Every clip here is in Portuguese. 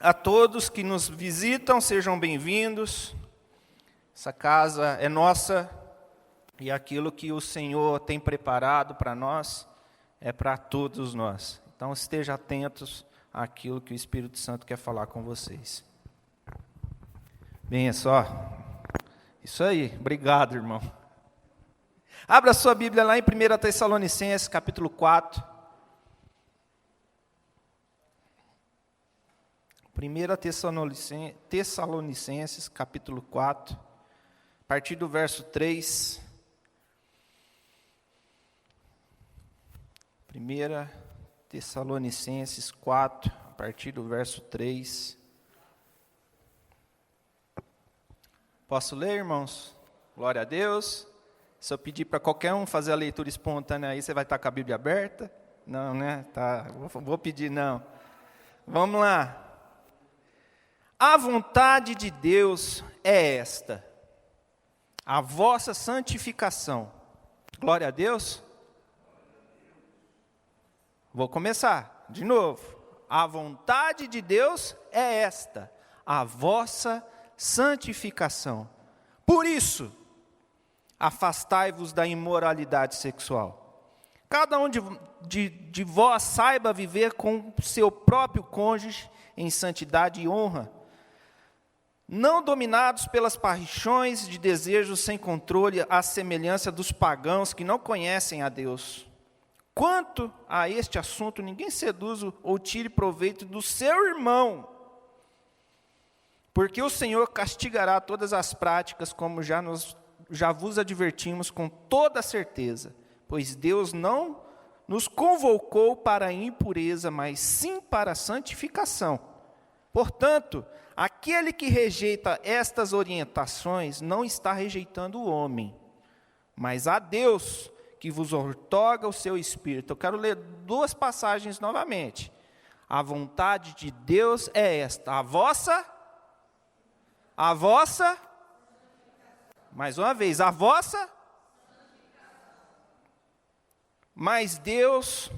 A todos que nos visitam, sejam bem-vindos. Essa casa é nossa e aquilo que o Senhor tem preparado para nós é para todos nós. Então estejam atentos àquilo que o Espírito Santo quer falar com vocês. Bem, é só. Isso aí, obrigado, irmão. Abra sua Bíblia lá em 1 Tessalonicenses, capítulo 4. 1 Tessalonicenses, capítulo 4, a partir do verso 3. 1 Tessalonicenses 4, a partir do verso 3. Posso ler, irmãos? Glória a Deus. Se eu pedir para qualquer um fazer a leitura espontânea aí, você vai estar com a Bíblia aberta? Não, né? Tá, vou pedir não. Vamos lá. A vontade de Deus é esta, a vossa santificação. Glória a Deus. Vou começar de novo. A vontade de Deus é esta, a vossa santificação. Por isso, afastai-vos da imoralidade sexual. Cada um de vós saiba viver com seu próprio cônjuge em santidade e honra, não dominados pelas paixões de desejos sem controle, à semelhança dos pagãos que não conhecem a Deus. Quanto a este assunto, ninguém seduza ou tire proveito do seu irmão, porque o Senhor castigará todas as práticas, como já vos advertimos com toda certeza, pois Deus não nos convocou para a impureza, mas sim para a santificação. Portanto, aquele que rejeita estas orientações não está rejeitando o homem, mas a Deus, que vos outorga o seu Espírito. Eu quero ler duas passagens novamente. A vontade de Deus é esta, a vossa, mais uma vez, a vossa, mas Deus,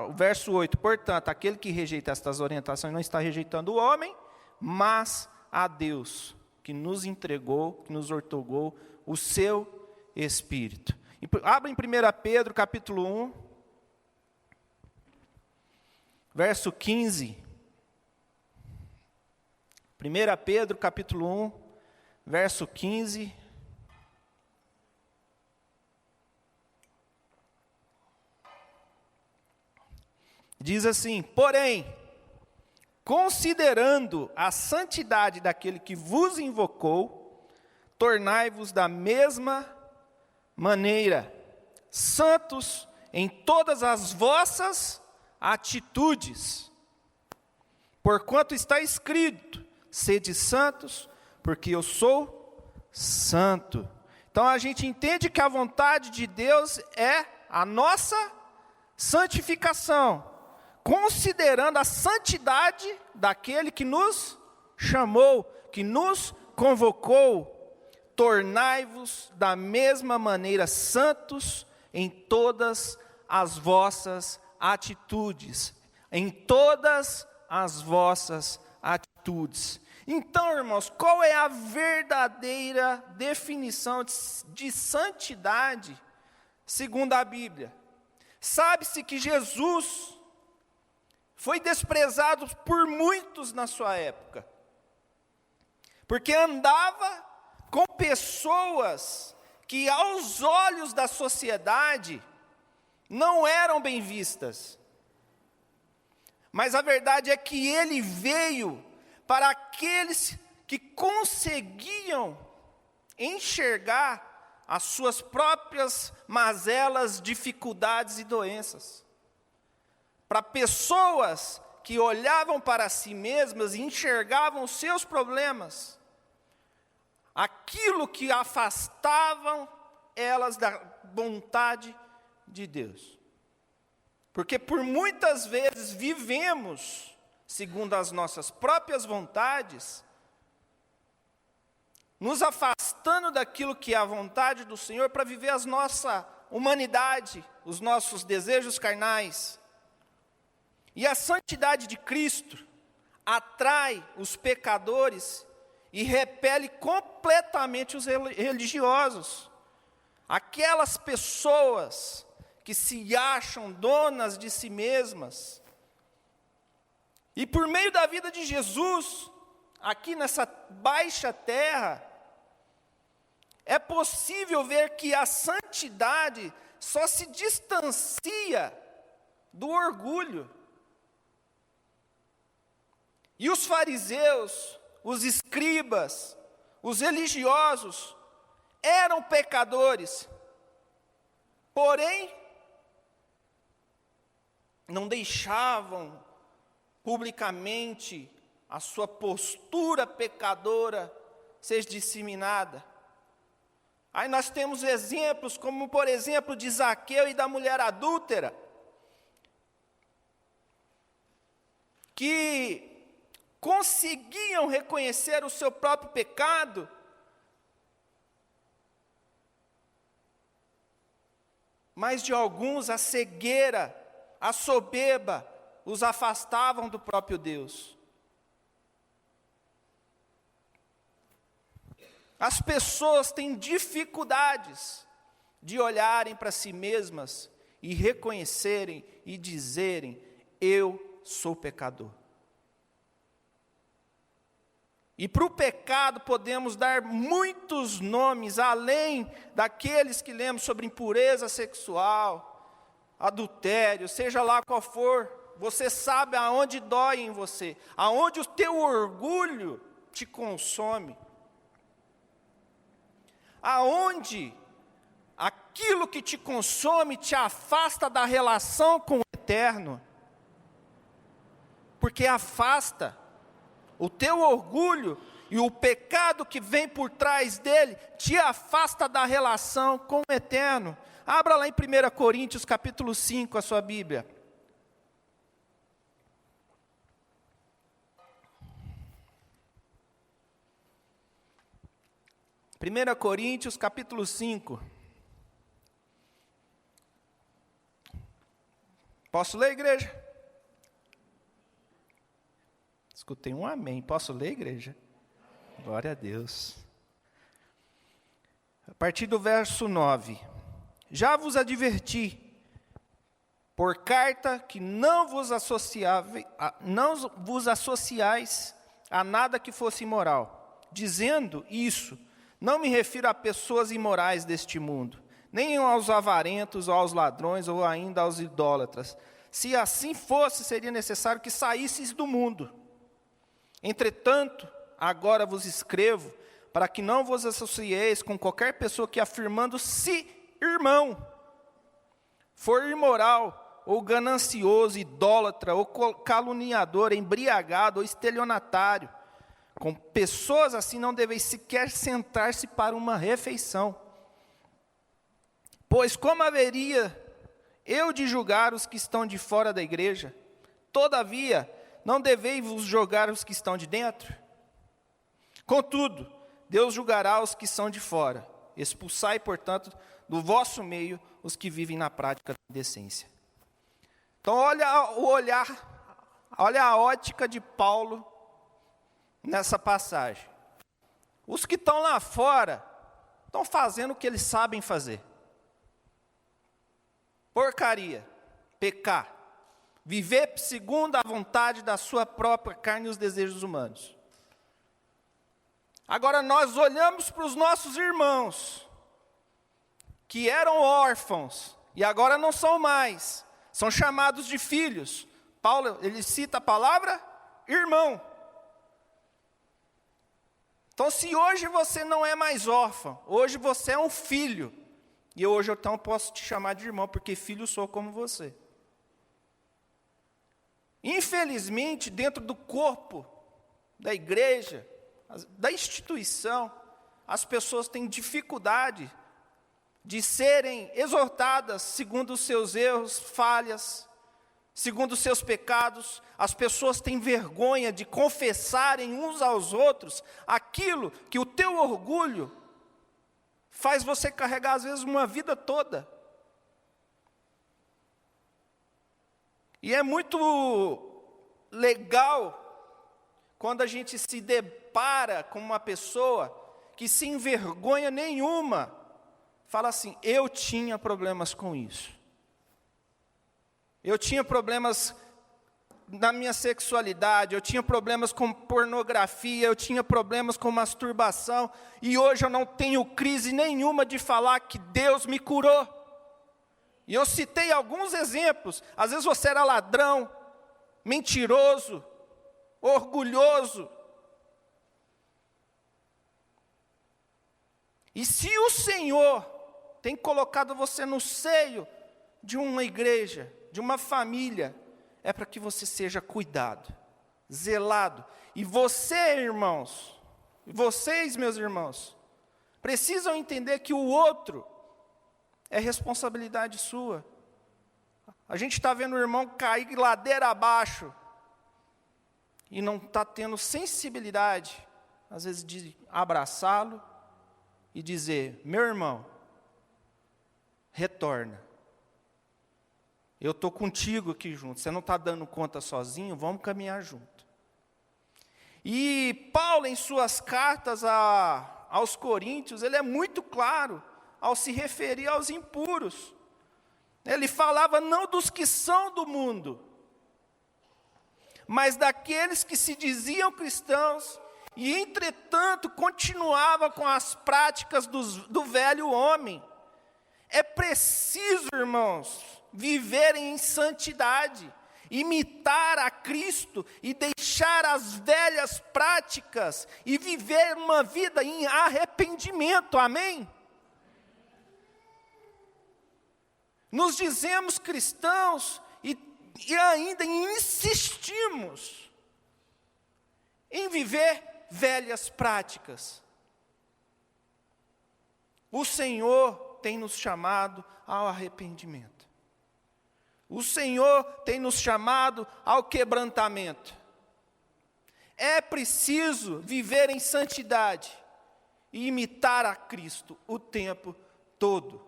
o verso 8, portanto, aquele que rejeita estas orientações não está rejeitando o homem, mas a Deus, que nos entregou, que nos outorgou o seu Espírito. Abra em 1 Pedro, capítulo 1, verso 15. 1 Pedro, capítulo 1, verso 15. Diz assim: porém, considerando a santidade daquele que vos invocou, tornai-vos da mesma maneira santos em todas as vossas atitudes. Porquanto está escrito: sede santos, porque eu sou santo. Então a gente entende que a vontade de Deus é a nossa santificação, considerando a santidade daquele que nos chamou, que nos convocou. Tornai-vos da mesma maneira santos em todas as vossas atitudes. Em todas as vossas atitudes. Então, irmãos, qual é a verdadeira definição de santidade segundo a Bíblia? Sabe-se que Jesus foi desprezado por muitos na sua época, porque andava com pessoas que aos olhos da sociedade não eram bem vistas. Mas a verdade é que ele veio para aqueles que conseguiam enxergar as suas próprias mazelas, dificuldades e doenças. Para pessoas que olhavam para si mesmas e enxergavam os seus problemas, aquilo que afastavam elas da vontade de Deus. Porque por muitas vezes vivemos segundo as nossas próprias vontades, nos afastando daquilo que é a vontade do Senhor para viver a nossa humanidade, os nossos desejos carnais. E a santidade de Cristo, atrai os pecadores e repele completamente os religiosos. Aquelas pessoas que se acham donas de si mesmas. E por meio da vida de Jesus, aqui nessa baixa terra, é possível ver que a santidade só se distancia do orgulho. E os fariseus, os escribas, os religiosos, eram pecadores, porém, não deixavam publicamente a sua postura pecadora ser disseminada. Aí nós temos exemplos, como por exemplo de Zaqueu e da mulher adúltera, que conseguiam reconhecer o seu próprio pecado, mas de alguns a cegueira, a soberba, os afastavam do próprio Deus. As pessoas têm dificuldades de olharem para si mesmas e reconhecerem e dizerem: eu sou pecador. E para o pecado podemos dar muitos nomes, além daqueles que lemos sobre impureza sexual, adultério, seja lá qual for. Você sabe aonde dói em você, aonde o teu orgulho te consome, aonde aquilo que te consome te afasta da relação com o eterno, porque afasta. O teu orgulho e o pecado que vem por trás dele te afasta da relação com o eterno. Abra lá em 1 Coríntios capítulo 5 a sua Bíblia. Primeira Coríntios capítulo 5. Posso ler, igreja? Escutei um amém. Posso ler, igreja? Glória a Deus. A partir do verso 9. Já vos adverti, por carta, que não vos associais a nada que fosse imoral. Dizendo isso, não me refiro a pessoas imorais deste mundo, nem aos avarentos, ou aos ladrões, ou ainda aos idólatras. Se assim fosse, seria necessário que saísseis do mundo. Entretanto, agora vos escrevo, para que não vos associeis com qualquer pessoa que, afirmando-se irmão, for imoral, ou ganancioso, idólatra, ou caluniador, embriagado, ou estelionatário. Com pessoas assim não deveis sequer sentar-se para uma refeição. Pois como haveria eu de julgar os que estão de fora da igreja? Todavia, não deveis vos julgar os que estão de dentro? Contudo, Deus julgará os que são de fora. Expulsai, portanto, do vosso meio os que vivem na prática da indecência. Então, olha o olhar, olha a ótica de Paulo nessa passagem. Os que estão lá fora estão fazendo o que eles sabem fazer. Porcaria, pecar. Viver segundo a vontade da sua própria carne e os desejos humanos. Agora nós olhamos para os nossos irmãos, que eram órfãos, e agora não são mais, são chamados de filhos. Paulo, ele cita a palavra irmão. Então, se hoje você não é mais órfão, hoje você é um filho, e hoje eu então posso te chamar de irmão, porque filho sou como você. Infelizmente, dentro do corpo da igreja, da instituição, as pessoas têm dificuldade de serem exortadas segundo os seus erros, falhas, segundo os seus pecados. As pessoas têm vergonha de confessarem uns aos outros aquilo que o teu orgulho faz você carregar, às vezes, uma vida toda. E é muito legal quando a gente se depara com uma pessoa que sem vergonha nenhuma fala assim: eu tinha problemas com isso. Eu tinha problemas na minha sexualidade, eu tinha problemas com pornografia, eu tinha problemas com masturbação, e hoje eu não tenho crise nenhuma de falar que Deus me curou. E eu citei alguns exemplos. Às vezes você era ladrão, mentiroso, orgulhoso. E se o Senhor tem colocado você no seio de uma igreja, de uma família, é para que você seja cuidado, zelado. E você, irmãos, vocês, meus irmãos, precisam entender que o outro é responsabilidade sua. A gente está vendo o irmão cair ladeira abaixo e não está tendo sensibilidade, às vezes, de abraçá-lo e dizer: meu irmão, retorna. Eu estou contigo aqui junto, você não está dando conta sozinho, vamos caminhar junto. E Paulo, em suas cartas aos Coríntios, ele é muito claro ao se referir aos impuros. Ele falava não dos que são do mundo, mas daqueles que se diziam cristãos e, entretanto, continuavam com as práticas do velho homem. É preciso, irmãos, viver em santidade, imitar a Cristo e deixar as velhas práticas e viver uma vida em arrependimento, amém? Nos dizemos cristãos e ainda insistimos em viver velhas práticas. O Senhor tem nos chamado ao arrependimento. O Senhor tem nos chamado ao quebrantamento. É preciso viver em santidade e imitar a Cristo o tempo todo.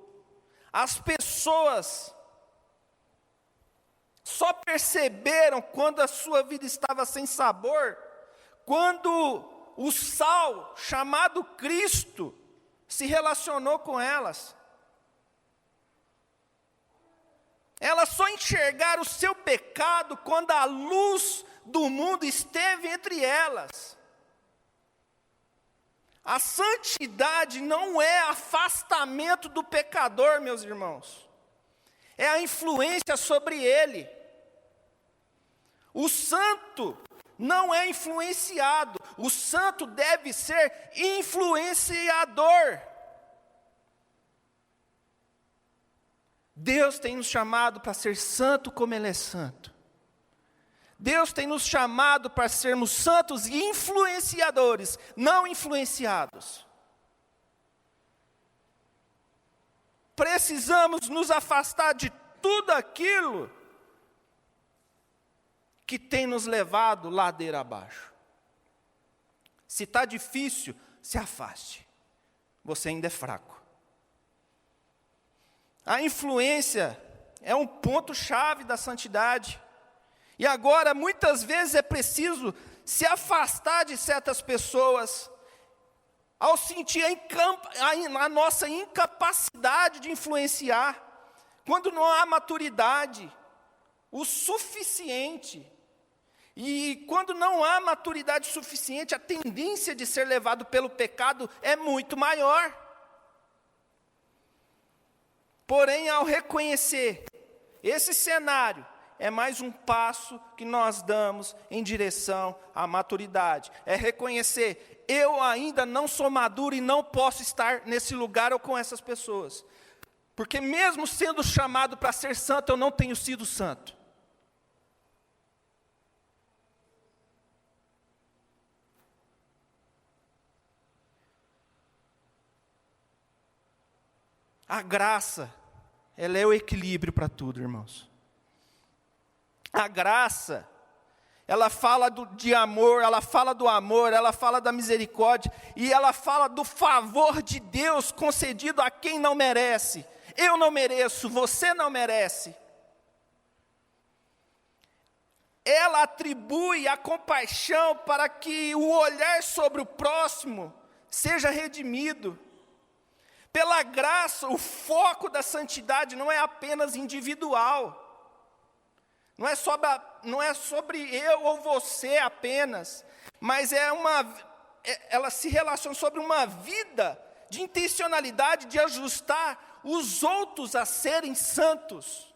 As pessoas só perceberam quando a sua vida estava sem sabor, quando o sal chamado Cristo se relacionou com elas. Elas só enxergaram o seu pecado quando a luz do mundo esteve entre elas. A santidade não é afastamento do pecador, meus irmãos. É a influência sobre ele. O santo não é influenciado. O santo deve ser influenciador. Deus tem nos chamado para ser santo como Ele é santo. Deus tem nos chamado para sermos santos e influenciadores, não influenciados. Precisamos nos afastar de tudo aquilo que tem nos levado ladeira abaixo. Se está difícil, se afaste. Você ainda é fraco. A influência é um ponto-chave da santidade. E agora, muitas vezes é preciso se afastar de certas pessoas, ao sentir a nossa incapacidade de influenciar, quando não há maturidade o suficiente. E quando não há maturidade suficiente, a tendência de ser levado pelo pecado é muito maior. Porém, ao reconhecer esse cenário, é mais um passo que nós damos em direção à maturidade. É reconhecer, eu ainda não sou maduro e não posso estar nesse lugar ou com essas pessoas. Porque mesmo sendo chamado para ser santo, eu não tenho sido santo. A graça, ela é o equilíbrio para tudo, irmãos. A graça, ela fala de amor, ela fala do amor, ela fala da misericórdia, e ela fala do favor de Deus concedido a quem não merece. Eu não mereço, você não merece. ela atribui a compaixão para que o olhar sobre o próximo seja redimido. Pela graça, o foco da santidade não é apenas individual. Não é sobre eu ou você apenas, mas ela se relaciona sobre uma vida de intencionalidade de ajustar os outros a serem santos.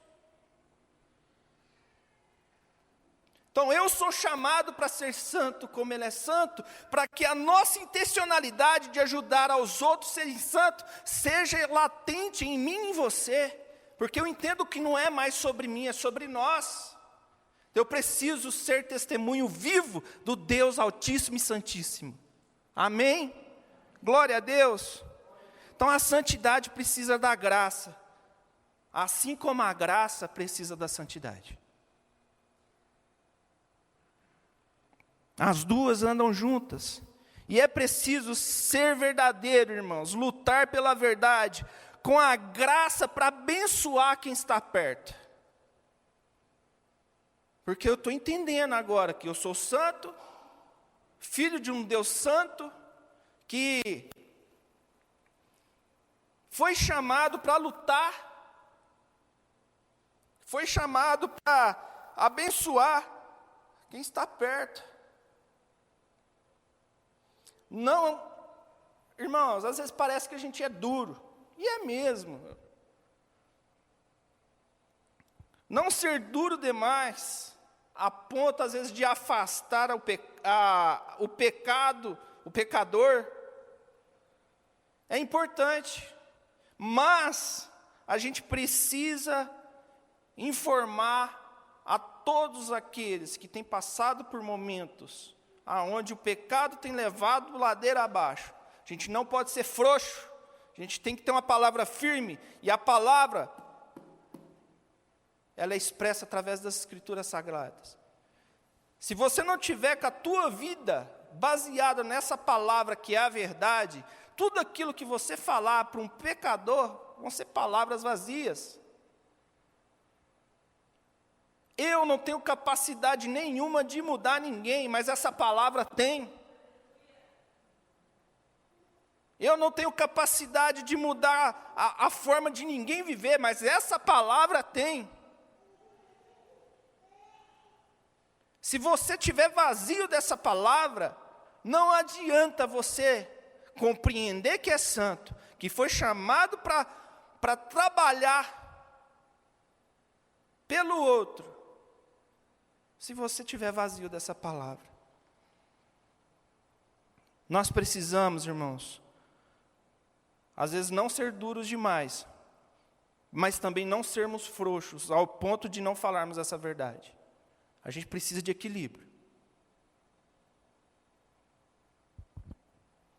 Então eu sou chamado para ser santo como Ele é santo, para que a nossa intencionalidade de ajudar aos outros a serem santos seja latente em mim e em você, porque eu entendo que não é mais sobre mim, é sobre nós. Eu preciso ser testemunho vivo do Deus Altíssimo e Santíssimo. Amém? Glória a Deus. Então a santidade precisa da graça, assim como a graça precisa da santidade. As duas andam juntas. E é preciso ser verdadeiro, irmãos, lutar pela verdade, com a graça para abençoar quem está perto. Porque eu estou entendendo agora que eu sou santo, filho de um Deus santo, que foi chamado para lutar, foi chamado para abençoar quem está perto. Não, irmãos, às vezes parece que a gente é duro, e é mesmo. Não ser duro demais, a ponto às vezes de afastar o pecador, é importante, mas a gente precisa informar a todos aqueles que têm passado por momentos aonde o pecado tem levado ladeira abaixo. A gente não pode ser frouxo, a gente tem que ter uma palavra firme, e a palavra, ela é expressa através das Escrituras Sagradas. Se você não tiver com a tua vida baseada nessa palavra que é a verdade, tudo aquilo que você falar para um pecador vão ser palavras vazias. Eu não tenho capacidade nenhuma de mudar ninguém, mas essa palavra tem. Eu não tenho capacidade de mudar a forma de ninguém viver, mas essa palavra tem. Se você estiver vazio dessa palavra, não adianta você compreender que é santo, que foi chamado para trabalhar pelo outro, se você estiver vazio dessa palavra. Nós precisamos, irmãos, às vezes não ser duros demais, mas também não sermos frouxos, ao ponto de não falarmos essa verdade. A gente precisa de equilíbrio.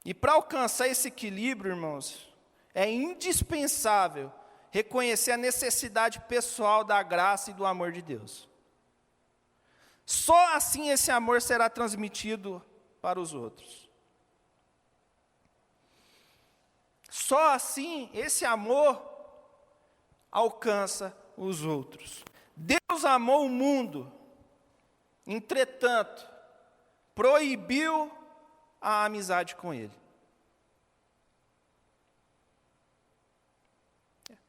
E para alcançar esse equilíbrio, irmãos, é indispensável reconhecer a necessidade pessoal da graça e do amor de Deus. Só assim esse amor será transmitido para os outros. Só assim esse amor alcança os outros. Deus amou o mundo, entretanto, proibiu a amizade com Ele.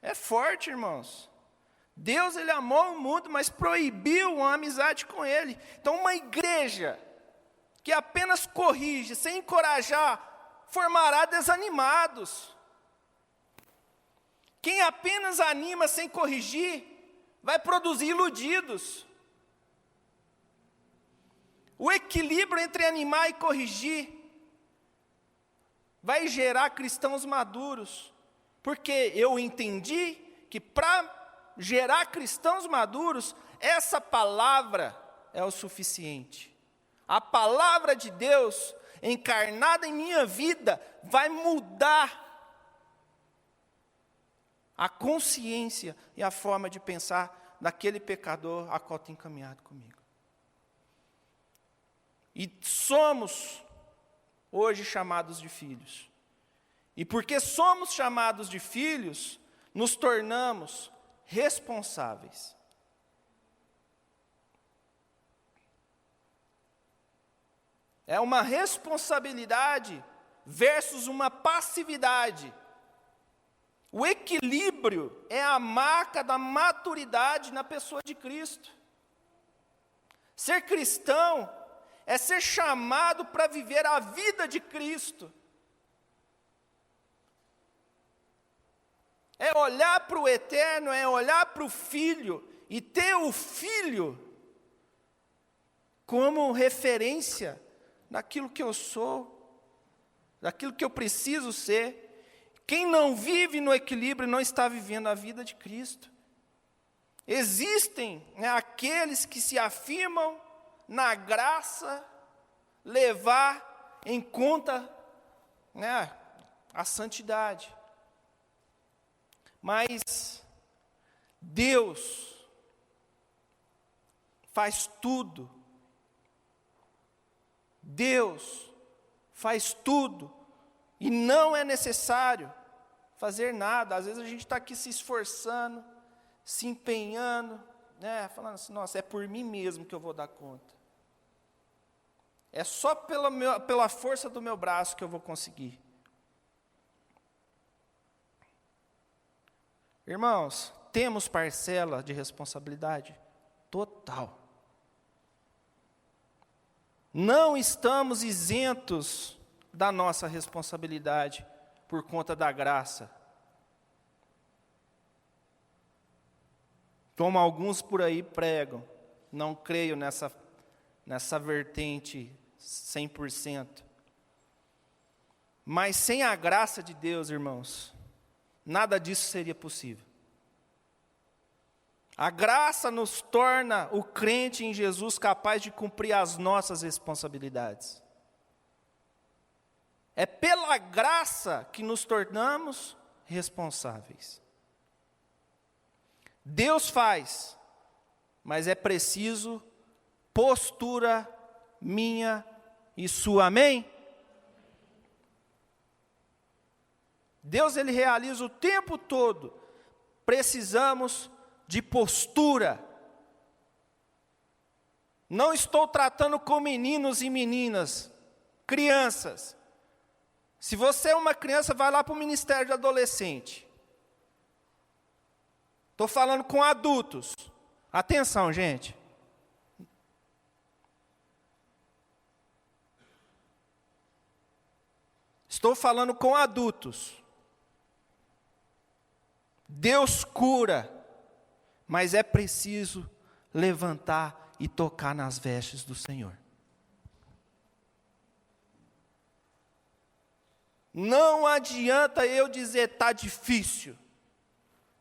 É forte, irmãos. Deus, Ele amou o mundo, mas proibiu a amizade com Ele. Então, uma igreja que apenas corrige, sem encorajar, formará desanimados. Quem apenas anima sem corrigir, vai produzir iludidos. O equilíbrio entre animar e corrigir vai gerar cristãos maduros, porque eu entendi que para gerar cristãos maduros, essa palavra é o suficiente. A palavra de Deus encarnada em minha vida vai mudar a consciência e a forma de pensar daquele pecador a qual tem caminhado comigo. E somos hoje chamados de filhos. E porque somos chamados de filhos, nos tornamos responsáveis. É uma responsabilidade versus uma passividade. O equilíbrio é a marca da maturidade na pessoa de Cristo. Ser cristão é ser chamado para viver a vida de Cristo. É olhar para o eterno, é olhar para o Filho e ter o Filho como referência daquilo que eu sou, daquilo que eu preciso ser. Quem não vive no equilíbrio não está vivendo a vida de Cristo. Existem aqueles que se afirmam na graça, levar em conta a santidade. Mas Deus faz tudo. Deus faz tudo. E não é necessário fazer nada. Às vezes a gente está aqui se esforçando, se empenhando, falando assim, nossa, é por mim mesmo que eu vou dar conta. É só pela força do meu braço que eu vou conseguir. Irmãos, temos parcela de responsabilidade total. Não estamos isentos da nossa responsabilidade por conta da graça. Como alguns por aí pregam, não creio nessa vertente 100%. Mas sem a graça de Deus, irmãos, nada disso seria possível. A graça nos torna o crente em Jesus capaz de cumprir as nossas responsabilidades. É pela graça que nos tornamos responsáveis. Deus faz, mas é preciso postura minha e sua, amém? Deus, Ele realiza o tempo todo. Precisamos de postura. Não estou tratando com meninos e meninas, crianças. Se você é uma criança, vai lá para o Ministério de Adolescente. Estou falando com adultos. Atenção, gente. Estou falando com adultos. Deus cura, mas é preciso levantar e tocar nas vestes do Senhor. Não adianta eu dizer está difícil.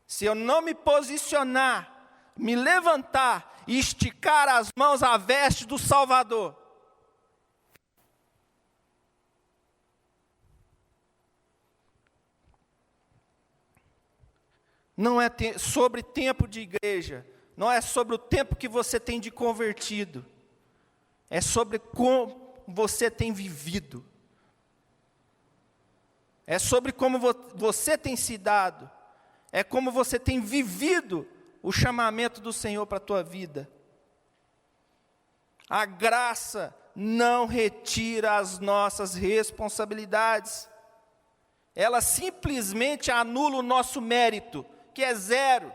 Se eu não me posicionar, me levantar e esticar as mãos à veste do Salvador. Não é sobre tempo de igreja, não é sobre o tempo que você tem de convertido. É sobre como você tem vivido. É sobre como você tem se dado. É como você tem vivido o chamamento do Senhor para a tua vida. A graça não retira as nossas responsabilidades. Ela simplesmente anula o nosso mérito, que é zero.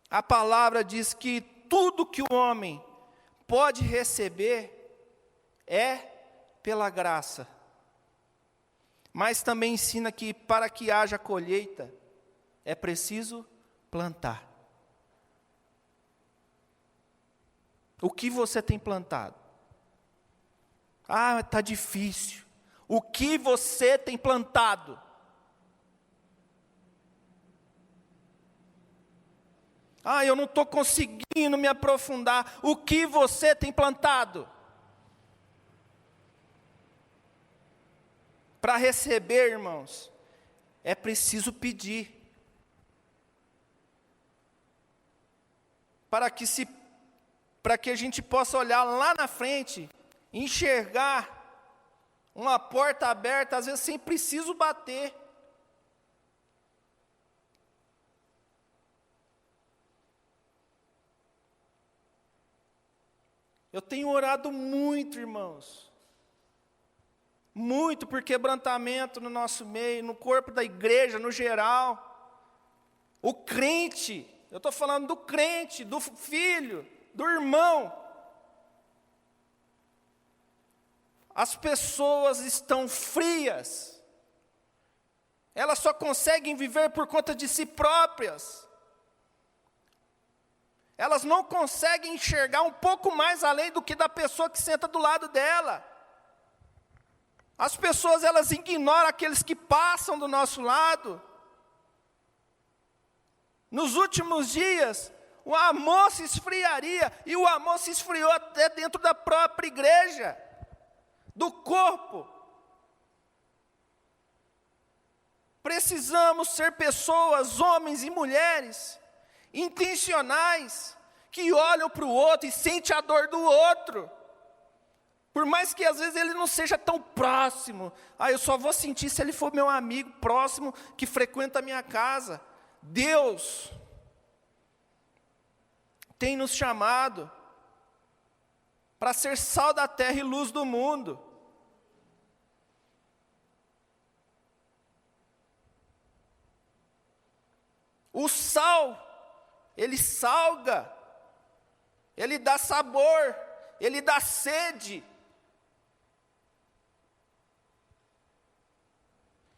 A palavra diz que tudo que o homem pode receber é pela graça. Mas também ensina que para que haja colheita, é preciso plantar. O que você tem plantado? Ah, está difícil. O que você tem plantado? Ah, eu não estou conseguindo me aprofundar. O que você tem plantado? Para receber, irmãos, é preciso pedir. Para que a gente possa olhar lá na frente, enxergar uma porta aberta, às vezes sem preciso bater. Eu tenho orado muito, irmãos. Muito por quebrantamento no nosso meio, no corpo da igreja, no geral. O crente, eu estou falando do crente, do filho, do irmão. As pessoas estão frias. Elas só conseguem viver por conta de si próprias. Elas não conseguem enxergar um pouco mais além do que da pessoa que senta do lado dela. As pessoas, elas ignoram aqueles que passam do nosso lado. Nos últimos dias, o amor se esfriaria, e o amor se esfriou até dentro da própria igreja, do corpo. Precisamos ser pessoas, homens e mulheres, intencionais, que olham para o outro e sentem a dor do outro. Por mais que às vezes ele não seja tão próximo. Eu só vou sentir se ele for meu amigo próximo, que frequenta a minha casa. Deus tem nos chamado para ser sal da terra e luz do mundo. O sal, ele salga, ele dá sabor, ele dá sede.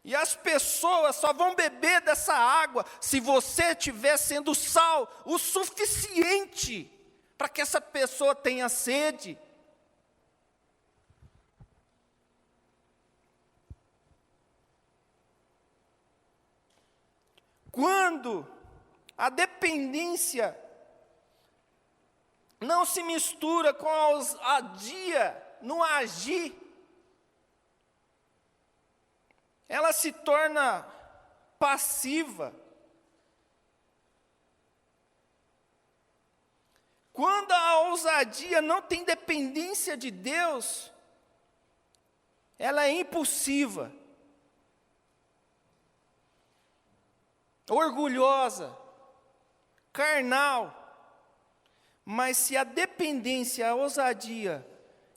E as pessoas só vão beber dessa água se você estiver sendo sal o suficiente para que essa pessoa tenha sede. Quando a dependência não se mistura com a ousadia no agir, ela se torna passiva. Quando a ousadia não tem dependência de Deus, ela é impulsiva, orgulhosa, carnal. Mas se a dependência e a ousadia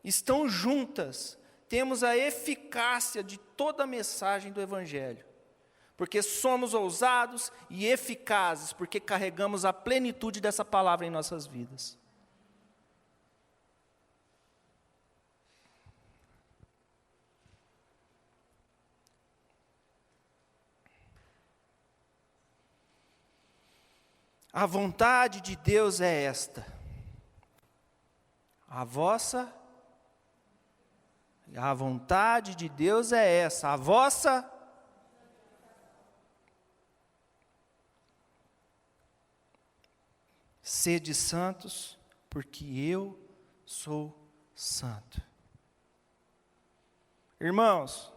estão juntas, temos a eficácia de toda a mensagem do Evangelho. Porque somos ousados e eficazes, porque carregamos a plenitude dessa palavra em nossas vidas. A vontade de Deus é esta: a vontade de Deus é essa, a vossa sede santos, porque eu sou santo. Irmãos,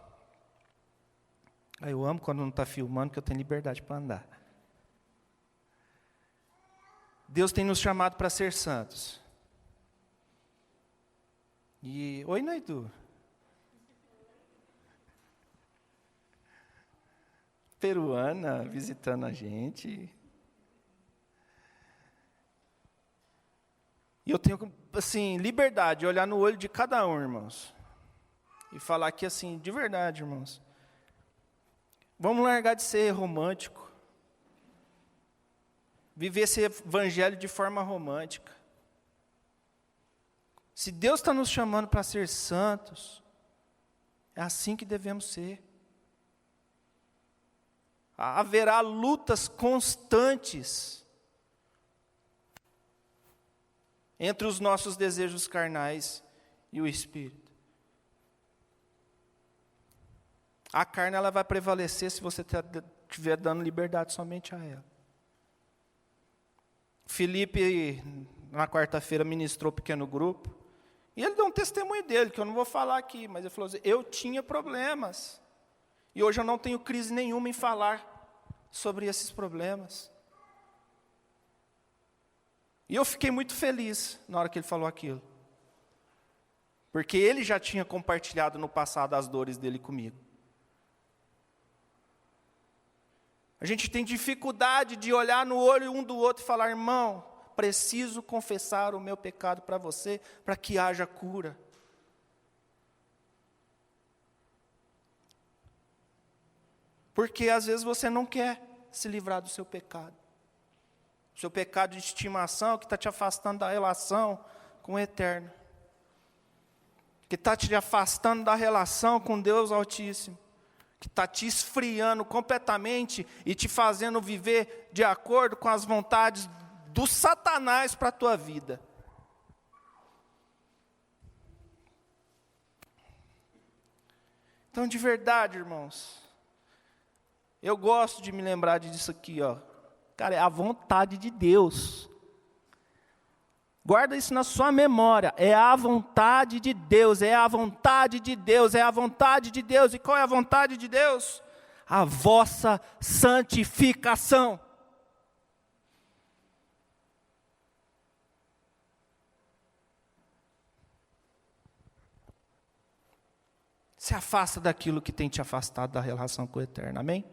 eu amo quando não está filmando, que eu tenho liberdade para andar. Deus tem nos chamado para ser santos. Oi, Naidu. Peruana visitando a gente. E eu tenho, assim, liberdade de olhar no olho de cada um, irmãos. E falar que, assim, de verdade, irmãos. Vamos largar de ser romântico. Viver esse evangelho de forma romântica. Se Deus está nos chamando para ser santos, é assim que devemos ser. Haverá lutas constantes entre os nossos desejos carnais e o Espírito. A carne, ela vai prevalecer se você estiver dando liberdade somente a ela. Felipe, na quarta-feira, ministrou um pequeno grupo, e ele deu um testemunho dele, que eu não vou falar aqui, mas ele falou assim: eu tinha problemas, e hoje eu não tenho crise nenhuma em falar sobre esses problemas. E eu fiquei muito feliz na hora que ele falou aquilo, porque ele já tinha compartilhado no passado as dores dele comigo. A gente tem dificuldade de olhar no olho um do outro e falar: irmão, preciso confessar o meu pecado para você, para que haja cura. Porque às vezes você não quer se livrar do seu pecado. O seu pecado de estimação que está te afastando da relação com o Eterno. Que está te afastando da relação com Deus Altíssimo. Que está te esfriando completamente e te fazendo viver de acordo com as vontades do Satanás para a tua vida. Então, de verdade, irmãos, eu gosto de me lembrar disso aqui, ó. Cara, é a vontade de Deus. Guarda isso na sua memória. É a vontade de Deus, é a vontade de Deus, é a vontade de Deus. E qual é a vontade de Deus? A vossa santificação. Se afasta daquilo que tem te afastado da relação com o Eterno, amém?